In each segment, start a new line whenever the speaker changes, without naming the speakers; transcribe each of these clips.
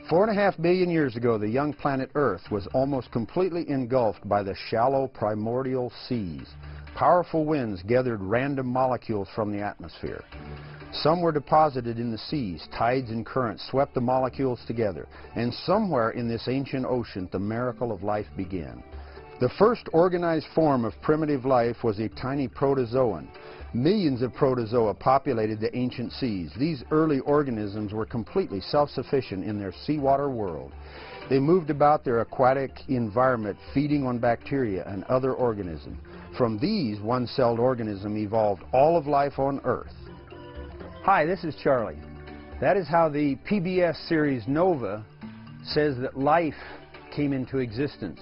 4.5 billion years ago, the young planet Earth was almost completely engulfed by the shallow primordial seas. Powerful winds gathered random molecules from the atmosphere. Some were deposited in the seas. Tides and currents swept the molecules together. And somewhere in this ancient ocean, the miracle of life began. The first organized form of primitive life was a tiny protozoan. Millions of protozoa populated the ancient seas. These early organisms were completely self-sufficient in their seawater world. They moved about their aquatic environment, feeding on bacteria and other organisms. From these one-celled organisms evolved all of life on Earth. Hi, this is Charlie. That is how the PBS series Nova says that life came into existence.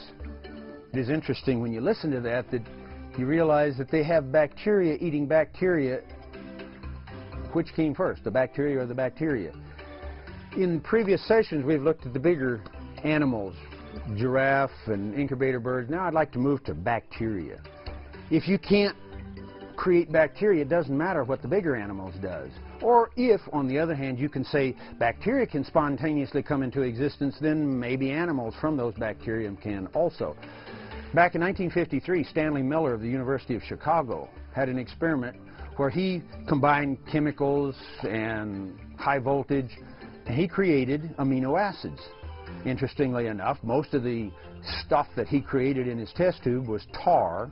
It is interesting when you listen to that you realize that they have bacteria eating bacteria. Which came first, the bacteria or the bacteria? In previous sessions, we've looked at the bigger animals, giraffe and incubator birds. Now I'd like to move to bacteria. If you can't create bacteria, it doesn't matter what the bigger animals does. Or if, on the other hand, you can say bacteria can spontaneously come into existence, then maybe animals from those bacteria can also. Back in 1953, Stanley Miller of the University of Chicago had an experiment where he combined chemicals and high voltage, and he created amino acids. Interestingly enough, most of the stuff that he created in his test tube was tar,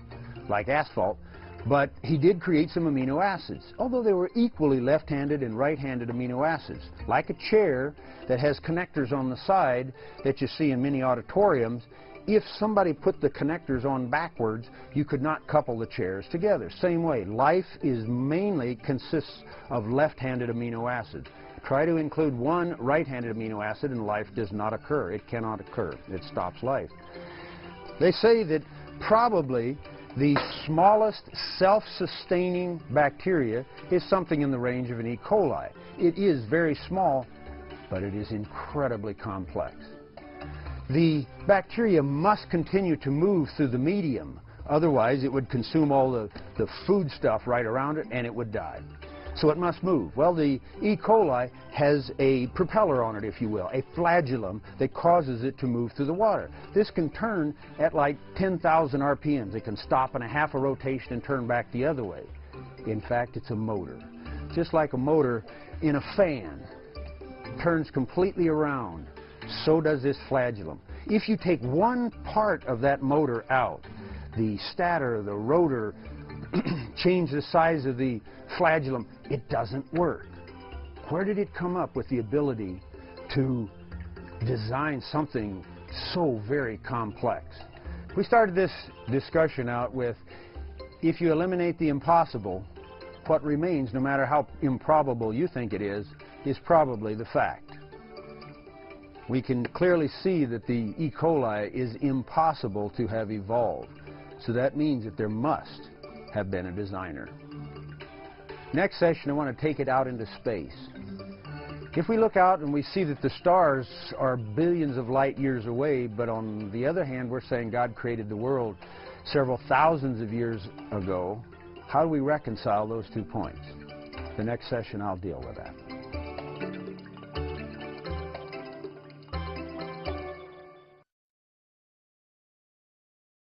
like asphalt, but he did create some amino acids, although they were equally left-handed and right-handed amino acids. Like a chair that has connectors on the side that you see in many auditoriums, if somebody put the connectors on backwards, you could not couple the chairs together. Same way, life mainly consists of left-handed amino acids. Try to include one right-handed amino acid and life does not occur. It cannot occur. It stops life. They say that probably the smallest self-sustaining bacteria is something in the range of an E. coli. It is very small, but it is incredibly complex. The bacteria must continue to move through the medium. Otherwise, it would consume all the food stuff right around it, and it would die. So it must move. Well, the E. coli has a propeller on it, if you will, a flagellum that causes it to move through the water. This can turn at like 10,000 RPMs. It can stop in a half a rotation and turn back the other way. In fact, it's a motor. Just like a motor in a fan turns completely around, so does this flagellum. If you take one part of that motor out, the stator, the rotor, change the size of the flagellum, it doesn't work. Where did it come up with the ability to design something so very complex? We started this discussion out with, if you eliminate the impossible, what remains, no matter how improbable you think it is probably the fact. We can clearly see that the E. coli is impossible to have evolved. So that means that there must have been a designer. Next session, I want to take it out into space. If we look out and we see that the stars are billions of light years away, but on the other hand, we're saying God created the world several thousands of years ago, how do we reconcile those 2 points? The next session, I'll deal with that.